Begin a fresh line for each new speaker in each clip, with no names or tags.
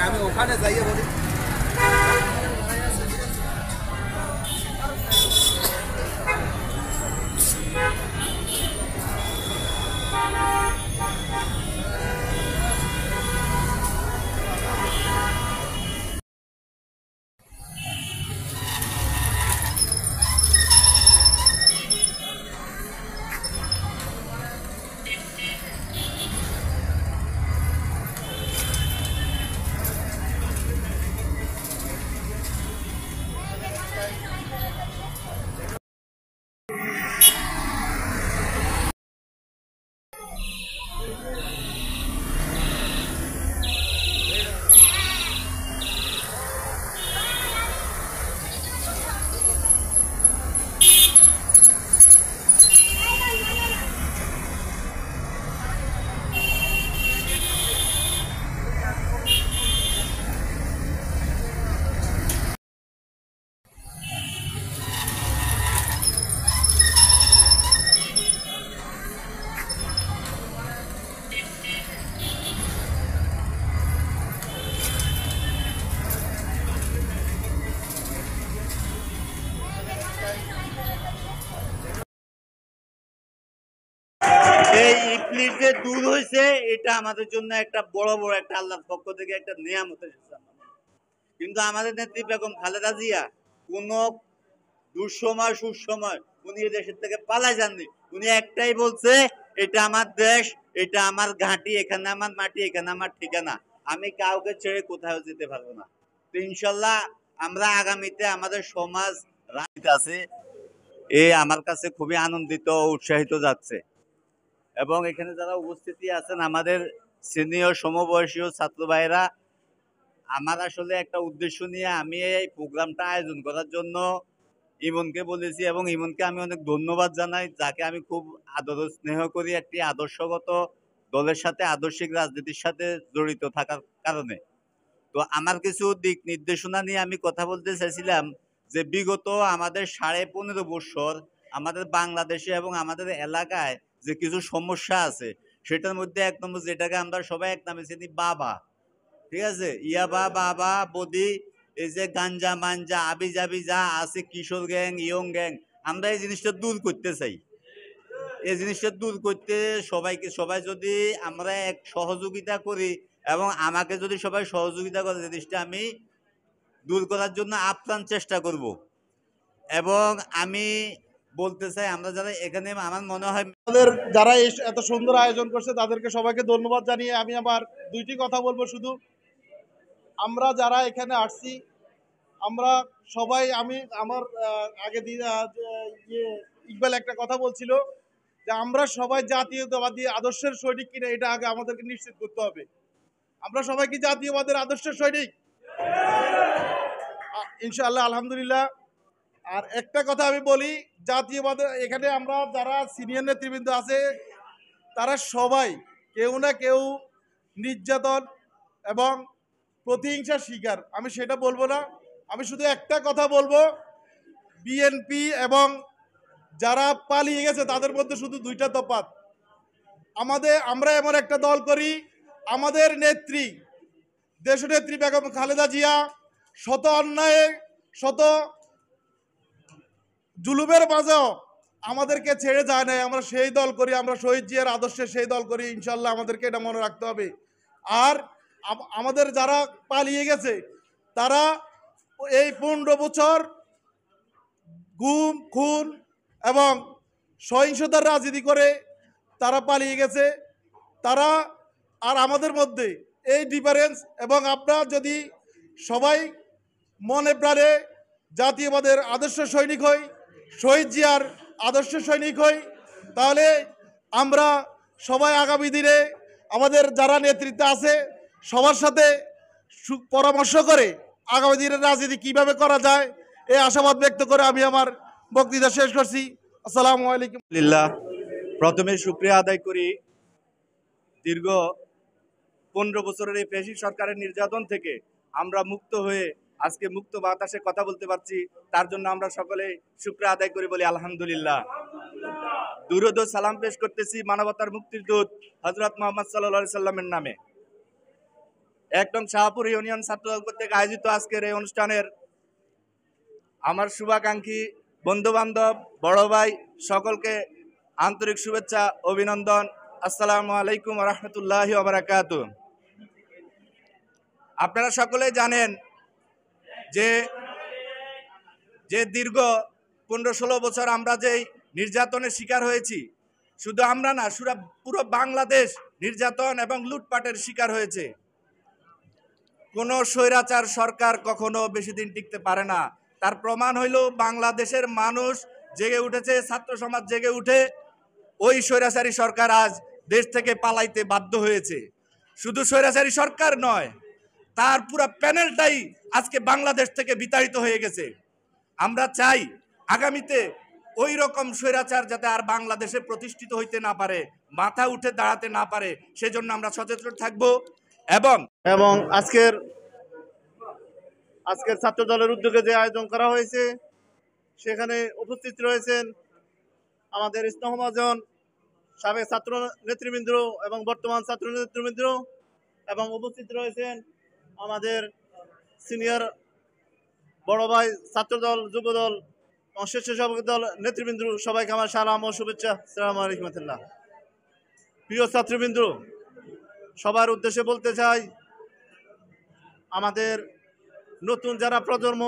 আমি ওখানে যাইয়ে বলি
এই ইফলির যে দুধ হয়েছে এটা আমাদের জন্য একটা বড় বড় একটা আল্লাহর পক্ষ থেকে একটা নিয়ামতের কিন্তু আমাদের নেত্রী বেগম খালেদা জিয়া কোন দুঃসময় সুসময় উনি এই দেশের থেকে পালাই যাননি। উনি একটাই বলছে, এটা আমার দেশ, এটা আমার ঘাঁটি, এখানে আমার মাটি, এখানে আমার ঠিকানা, আমি কাউকে ছেড়ে কোথাও যেতে পারবো না। তো ইনশাল্লাহ আমরা আগামীতে আমাদের সমাজ রাজনীতি আছে, আমার কাছে খুবই আনন্দিত ও উৎসাহিত যাচ্ছে। এবং এখানে যারা উপস্থিতি আছেন আমাদের সিনিয়র সমবয়সী ছাত্র ভাইরা, আমার আসলে একটা উদ্দেশ্য নিয়ে আমি এই প্রোগ্রামটা আয়োজন করার জন্য ইমনকে বলেছি এবং ইমনকে আমি অনেক ধন্যবাদ জানাই, যাকে আমি খুব আদর স্নেহ করি একটি আদর্শগত দলের সাথে, আদর্শিক রাজনীতির সাথে জড়িত থাকার কারণে। তো আমার কিছু দিক নির্দেশনা নিয়ে আমি কথা বলতে চাইছিলাম যে বিগত আমাদের 15.5 বছর আমাদের বাংলাদেশে এবং আমাদের এলাকায় যে কিছু সমস্যা আছে, সেটার মধ্যে এক নম্বর, যেটাকে আমরা সবাই এক নামে চিনি, বাবা, ঠিক আছে, ইয়াবা, বাবা, বদি, এই যে গাঞ্জা মাঞ্জা আবি জাবি যা আছে, কিশোর গ্যাং, ইয়ং গ্যাং, আমরা এই জিনিসটা দূর করতে চাই। এই জিনিসটা দূর করতে সবাই যদি আমরা এক সহযোগিতা করি এবং আমাকে যদি সবাই সহযোগিতা করে, জিনিসটা আমি দূর করার জন্য আপ্রাণ চেষ্টা করব। এবং আমি বলতে চাই, আমরা যারা এখানে, আমার মনে হয়
আমাদের যারা এত সুন্দর আয়োজন করছে তাদেরকে সবাইকে ধন্যবাদ জানিয়ে আমি আবার দুইটি কথা বলবো শুধু। আমরা যারা এখানে আসছি, আমরা সবাই, আমার আগে ইকবাল একটা কথা বলছিল যে আমরা সবাই জাতীয়তাবাদী আদর্শের সৈনিক কিনা, এটা আগে আমাদেরকে নিশ্চিত করতে হবে। আমরা সবাই কি জাতীয়বাদের আদর্শের সৈনিক? ইনশাআল্লাহ, আলহামদুলিল্লাহ। আর একটা কথা আমি বলি, জাতীয়বাদের এখানে আমরা যারা সিনিয়র নেতৃবৃন্দ আছে তারা সবাই কেউ না কেউ নির্যাতন এবং প্রতিহিংসার শিকার। আমি সেটা বলবো না, আমি শুধু একটা কথা বলবো, বিএনপি এবং যারা পালিয়ে গেছে তাদের মধ্যে শুধু দুইটা তফাৎ। আমরা এমন একটা দল করি, আমাদের নেত্রী, দেশনেত্রী বেগম খালেদা জিয়া শত অন্যায়, শত জুলুমের মাঝেও আমাদেরকে ছেড়ে যায় নাই। আমরা সেই দল করি, আমরা শহীদ জিয়ার আদর্শে সেই দল করি। ইনশাল্লাহ আমাদেরকে এটা মনে রাখতে হবে। আর আমাদের যারা পালিয়ে গেছে তারা এই 15 বছর গুম, খুন এবং সহিংসতার রাজনীতি করে তারা পালিয়ে গেছে। তারা আর আমাদের মধ্যে এই ডিফারেন্স, এবং আপনারা যদি সবাই মনে প্রাণে জাতীয়বাদের আদর্শ সৈনিক হই, শহীদ জিয়ার আদর্শ সৈনিক হই, তাহলে আমরা সবাই আগামী দিনে আমাদের যারা নেতৃত্বে আছে সবার সাথে পরামর্শ করে আগামী দিনের রাজনীতি কীভাবে করা যায় এই আশাবাদ ব্যক্ত করে আমি আমার বক্তৃতা শেষ করছি। আসসালামু আলাইকুম।
প্রথমে শুকরিয়া আদায় করি, দীর্ঘ 15 বছরের এই ফ্যাসিস্ট সরকারের নির্যাতন থেকে আমরা মুক্ত হয়ে আজকে মুক্ত বাতাসে কথা বলতে পারছি, তার জন্য আমরা সকলে শুকরিয়া আদায় করি, বলি আলহামদুলিল্লাহ। দুরূদ ও সালাম পেশ করতেছি মানবতার মুক্তির দূত হযরত মুহাম্মদ সাল্লাল্লাহু আলাইহি সাল্লামের নামে। একদম শাহপুর ইউনিয়ন ছাত্রদল কর্তৃক আয়োজিত আজকের এই অনুষ্ঠানের আমার শুভাকাঙ্ক্ষী বন্ধু বান্ধব বড় ভাই সকলকে আন্তরিক শুভেচ্ছা অভিনন্দন। আসসালামু আলাইকুম ওয়া রাহমাতুল্লাহি ওয়া বারাকাতুহু। আপনারা সকলেই জানেন যে দীর্ঘ 15-16 বছর আমরা যেই নির্যাতনের শিকার হয়েছি, শুধু আমরা না, পুরো বাংলাদেশ নির্যাতন এবং লুটপাটের শিকার হয়েছে। কোনো স্বৈরাচার সরকার কখনো বেশি দিন টিকতে পারে না। তার প্রমাণ হইল বাংলাদেশের মানুষ জেগে উঠেছে, ছাত্র সমাজ জেগে উঠে ওই স্বৈরাচারী সরকার আজ দেশ থেকে পালাইতে বাধ্য হয়েছে। শুধু স্বৈরাচারী সরকার নয়, তার পুরো প্যানেলটাই আজকে বাংলাদেশ থেকে বিতাড়িত হয়ে গেছে। আমরা চাই আগামীতে ওই রকম স্বৈরাচার যাতে আর বাংলাদেশে প্রতিষ্ঠিত হইতে না পারে, মাথা উঠে দাঁড়াতে না পারে, সেজন্য আমরা সচেতন থাকব। এবং আজকের ছাত্র দলের উদ্যোগে যে আয়োজন করা হয়েছে সেখানে উপস্থিত রয়েছেন আমাদের স্নেহভাজন সাবেক ছাত্র নেতৃবৃন্দ এবং বর্তমান ছাত্র নেতৃবৃন্দ, এবং উপস্থিত রয়েছেন আমাদের সিনিয়র বড় ভাই ছাত্রদল, যুবদল এবং স্বেচ্ছাসেবক দল নেতৃবৃন্দ, সবাইকে আমার সালাম ও শুভেচ্ছা। আসসালামু আলাইকুম ওয়া রাহমাতুল্লাহ। প্রিয় ছাত্রবৃন্দ, সবার উদ্দেশ্যে বলতে চাই, আমাদের নতুন যারা প্রজন্ম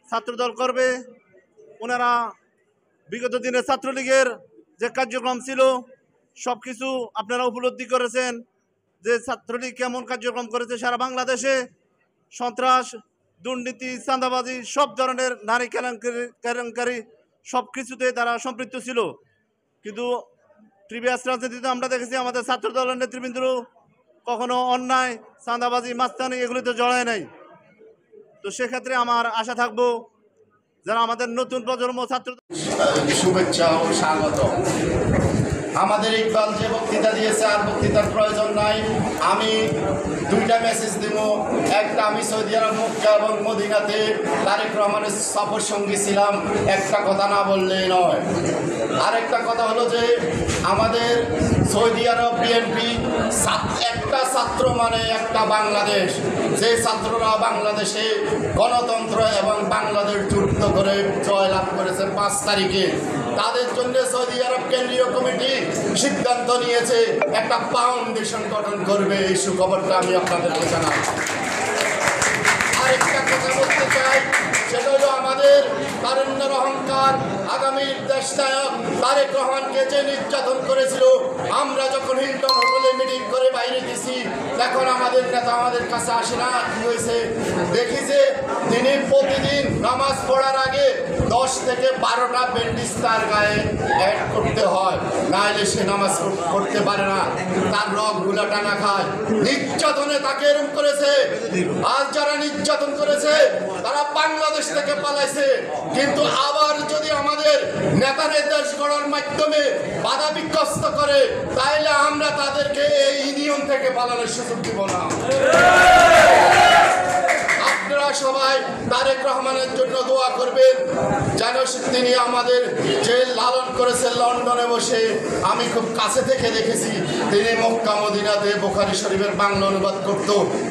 ছাত্রদল করবে, ওনারা বিগত দিনে ছাত্রলীগের যে কার্যক্রম ছিল সব কিছু আপনারা উপলব্ধি করেছেন, যে ছাত্রলীগ কেমন কার্যক্রম করেছে সারা বাংলাদেশে। সন্ত্রাস, দুর্নীতি, চাঁদাবাজি, সব ধরনের নারী কেলেঙ্কারি সব কিছুতে তারা সম্পৃক্ত ছিল। কিন্তু প্রিভিয়াস রাজনীতিতে আমরা দেখেছি আমাদের ছাত্র দলের নেতৃবৃন্দ কখনো অন্যায়, চাঁদাবাজি, মাস্তানি এগুলিতে জড়ায় নাই। তো সেক্ষেত্রে আমার আশা থাকবো যারা আমাদের নতুন প্রজন্ম ছাত্র,
শুভেচ্ছা ও স্বাগত। আমাদের ইকবাল যে বক্তৃতা দিয়েছে আর বক্তৃতার প্রয়োজন নাই। আমি দুইটা মেসেজ দিব। একটা, আমি সৌদি আরব মক্কা এবং মদিনাতে তারেক রহমানের সফর সঙ্গী ছিলাম, একটা কথা না বললেই নয়। আরেকটা কথা হলো যে আমাদের সৌদি আরব বিএনপি একটা ছাত্র মানে একটা বাংলাদেশ। যে ছাত্ররা বাংলাদেশে গণতন্ত্র এবং বাংলাদেশ যুদ্ধ করে জয়লাভ করেছে 5 তারিখে, তাদের জন্য সৌদি আরব কেন্দ্রীয় কমিটি সিদ্ধান্ত নিয়েছে একটা ফাউন্ডেশন গঠন করবে। এই সুখবরটা আমি আপনাদেরকে জানাই। আরেকটা কথা বলতে চাই, সেটা হলো আমাদের তারুণ্যের অহংকার আগামীর দেশনায়ক তারেক রহমানকে যে নির্যাতন করেছিল, আমরা যখন হিল্টন হোটেলে মিটিং করে বাইরে গেছি, এখন আমাদের নেতা আমাদের কাছে আসে না। কি হয়েছে দেখি যে তিনি প্রতিদিন নামাজ পড়ার আগে 10 থেকে 12টা ব্যান্ডেজ তার গায়ে অ্যাড করতে হয়, নাহলে সে নামাজ পড়তে পারে না, তার রগগুলা টানা খায়। নির্যাতনে তাকে এরকম করেছে। আজ যারা নির্যাতন করেছে তারা বাংলাদেশ থেকে পালাইছে, কিন্তু আবার যদি আমাদের নেতাদের দেশ গড়ার মাধ্যমে বাধা বিধ্বস্ত করে, তাইলে আমরা তাদেরকে এই ইউনিয়ন থেকে পালানোর সুযোগ দিব না। আপনারা সবাই তারেক রহমানের জন্য দোয়া করবেন, যেন তিনি আমাদের যে লালন করেছে লন্ডনে বসে, আমি খুব কাছে থেকে দেখেছি তিনি মক্কা মদিনাতে বুখারী শরীফের বাংলা অনুবাদ করত।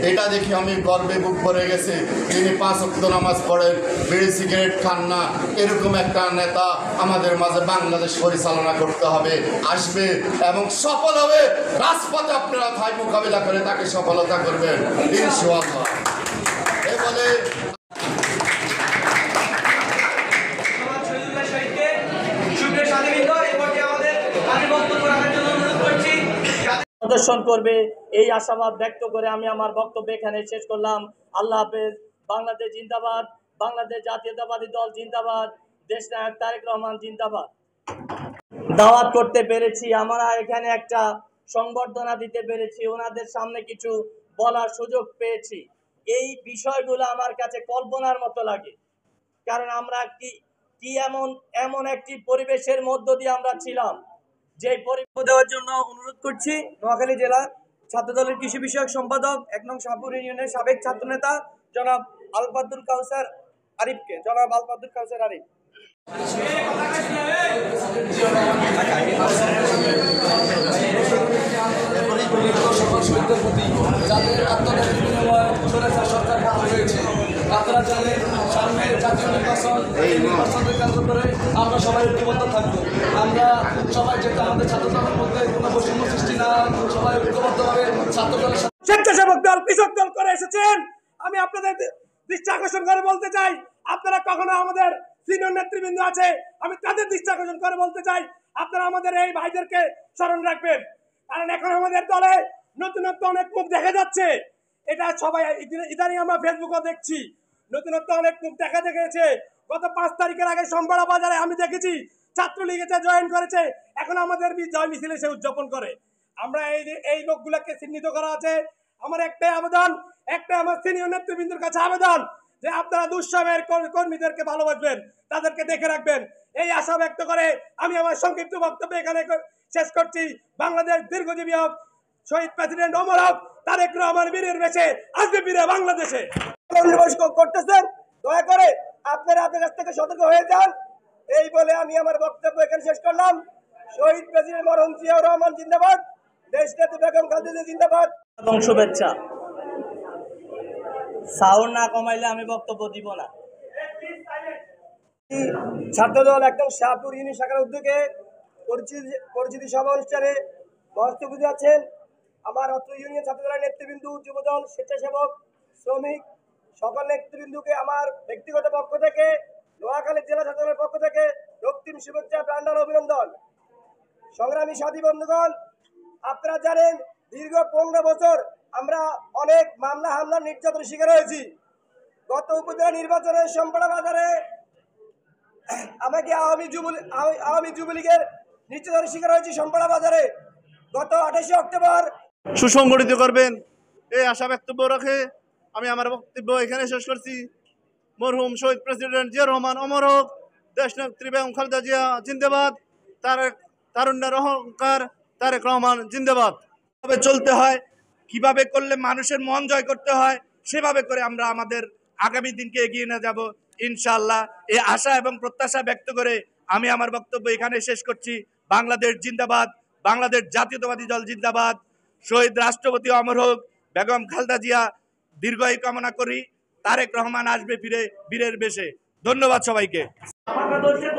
এটা দেখে আমি গর্বে বুক ভরে গেছে। তিনি 5 ওয়াক্ত নামাজ পড়েন, বিড়ি সিগারেট খান না। এরকম একটা নেতা আমাদের মাঝে বাংলাদেশ পরিচালনা করতে হবে, আসবে এবং সফল হবে। রাজপথে আপনারা ভাই মোকাবিলা করে তাকে সফলতা করবেন ইনশাআল্লাহ। এ বলে
প্রদর্শন করবে, এই আশাবাদ ব্যক্ত করে আমি আমার বক্তব্য এখানে শেষ করলাম। আল্লাহ হাফেজ। বাংলাদেশ জিন্দাবাদ, বাংলাদেশ জাতীয়তাবাদী দল জিন্দাবাদ, দেশনায়ক তারেক রহমান জিন্দাবাদ। দাওয়াত করতে পেরেছি, আমরা এখানে একটা সংবর্ধনা দিতে পেরেছি, ওনাদের সামনে কিছু বলার সুযোগ পেয়েছি। এই বিষয়গুলো আমার কাছে কল্পনার মতো লাগে, কারণ আমরা কি এমন একটি পরিবেশের মধ্য দিয়ে আমরা ছিলাম, যে পরিবেশ দেওয়ার জন্য অনুরোধ করছি নোয়াখালী জেলা ছাত্রদলের কৃষি বিষয়ক সম্পাদক ১ নং শাহপুর ইউনিয়নের সাবেক ছাত্রনেতা জনাব আলবাদুল কাউসার আরিফকে। জনাব আলবাদুল কাউসার আরিফ।
যাদের আত্মত্যাগের বিনিময়ে স্বৈরাচার সরকার ভালো হয়েছে, আপনারা জানেন সামনে জাতীয় নির্বাচন, এই নির্বাচনকে কেন্দ্র করে আমরা সবাই ঐক্যবদ্ধ থাকবো। আমরা সবাই যেটা আমাদের ছাত্রদলের মধ্যে কোনো বৈষম্য সৃষ্টি না, সবাই ঐক্যবদ্ধভাবে ছাত্রদলের
স্বেচ্ছাসেবক দল কৃষক দল করে এসেছেন। আমি আপনাদের দৃষ্টি আকর্ষণ করে বলতে চাই, আপনারা কখনো আমাদের সিনিয়র নেতৃবৃন্দ আছে, আমি তাদের দৃষ্টি আকর্ষণ করে বলতে চাই, আপনারা আমাদের এই ভাইদেরকে স্মরণ রাখবেন। কারণ এখন আমাদের দলে নতুনত্ব অনেক মুখ দেখা যাচ্ছে, এটা সবাই ইদানিং আমরা ফেসবুকে দেখছি, নতুনত্ব অনেক মুখ দেখা গেছে। গত 5 তারিখের আগে সম্বরা বাজারে আমি দেখেছি ছাত্রলীগেতে জয়েন করেছে, এখন আমাদের জয় মিছিলে সে উদযাপন করে। আমরা এই লোকগুলোকে চিহ্নিত করা আছে। আমার একটাই আবেদন, আমার সিনিয়র নেতৃবৃন্দের কাছে আবেদন, যে আপনারা দুঃসময়ের কর্মীদেরকে ভালোবাসবেন, তাদেরকে দেখে রাখবেন, এই আশা ব্যক্ত করে আমি আমার সংক্ষিপ্ত বক্তব্য এখানে শেষ করছি। বাংলাদেশ দীর্ঘজীবী হোক, শহীদ প্রেসিডেন্ট অমর হোক, তারেক রহমান বীরের বেশে আসবে ফিরে বাংলাদেশে। করতেছেন, দয়া করে আপনারা আপনার কাছ থেকে সতর্ক হয়ে যান। এই বলে আমি আমার বক্তব্য এখানে শেষ করলাম। শহীদ প্রেসিডেন্ট মরহুম জিয়াউর রহমান জিন্দাবাদ, দেশনেত্রী বেগম খালেদা জিন্দাবাদ এবং শুভেচ্ছা। সাউন্ড না কমাইলে আমি বক্তব্য দিব না। ছাত্রদল একদম শাহপুর ইউনিয়ন শাখার উদ্যোগে পরিচিতি সভা অনুষ্ঠানে মঞ্চে বুঝে আছেন আমার অত্র ইউনিয়ন ছাত্রদলের নেতৃবৃন্দ, যুবদল, স্বেচ্ছাসেবক, শ্রমিক সকল নেতৃবৃন্দকে আমার ব্যক্তিগত পক্ষ থেকে, নোয়াখালী জেলা ছাত্রদলের পক্ষ থেকে রক্তিম শুভেচ্ছা, প্রাণঢাল অভিনন্দন। সংগ্রামী সাথী বন্ধুগণ, আপনারা জানেন দীর্ঘ 15 বছর আমরা অনেক মামলা হামলা নির্যাতনের শিকার হয়েছি। গত উপজেলা নির্বাচনে সম্পাড়া বাজারে আমাকে আওয়ামী যুবলীগের নির্যাতনের শিকার হয়েছি সম্পাড়া বাজারে। গত 28 অক্টোবর
সুসংগঠিত করবেন, এই আশা বক্তব্য রাখে আমি আমার বক্তব্য এখানে শেষ করছি। মরহুম শহীদ প্রেসিডেন্ট জিয়া রহমান অমর হোক, দেশনেত্রী বেগম খালেদা জিয়া জিন্দাবাদ, তারুণ্যের অহংকার তারেক রহমান জিন্দাবাদ। কিভাবে চলতে হয়, কিভাবে করলে মানুষের মন জয় করতে হয়, সেভাবে করে আমরা আমাদের আগামী দিনকে এগিয়ে নিয়ে যাব ইনশাআল্লাহ। এই আশা এবং প্রত্যাশা ব্যক্ত করে আমি আমার বক্তব্য এখানে শেষ করছি। বাংলাদেশ জিন্দাবাদ, বাংলাদেশ জাতীয়তাবাদী দল জিন্দাবাদ, শহীদ রাষ্ট্রপতি অমর হোক, বেগম খালেদা জিয়া দীর্ঘায়ু কামনা করি, তারেক রহমান আসবে ফিরে বীরের বেশে। ধন্যবাদ সবাইকে।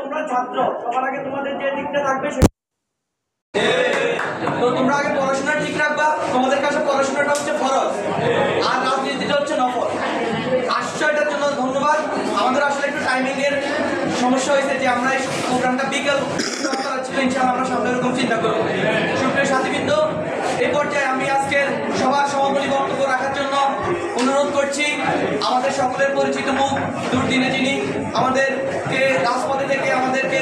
তোমরা ছাত্র, সবার আগে তোমাদের যে দিকটা থাকবে তো তোমরা আগে পড়াশোনা ঠিক রাখবা, তোমাদের কাছে পড়াশোনাটা হচ্ছে ফরজ আর রাজনীতিটা হচ্ছে নফল। আসছো এটার জন্য ধন্যবাদ। আমাদের আসলে একটু টাইমিং এর সমস্যা হয়েছে, যে আমরা এই প্রোগ্রামটা বিকেল ছিল, ইনশাআল্লাহ আমরা সামনে এরকম চিন্তা করবো। সুপ্রিয় সাথীবৃন্দ, এই পর্যায়ে আমি আজকের সবার সমাপনী বক্তব্য রাখার জন্য অনুরোধ করছি আমাদের সকলের পরিচিত মুখ, দুর্দিনে যিনি আমাদেরকে রাজপথে থেকে আমাদেরকে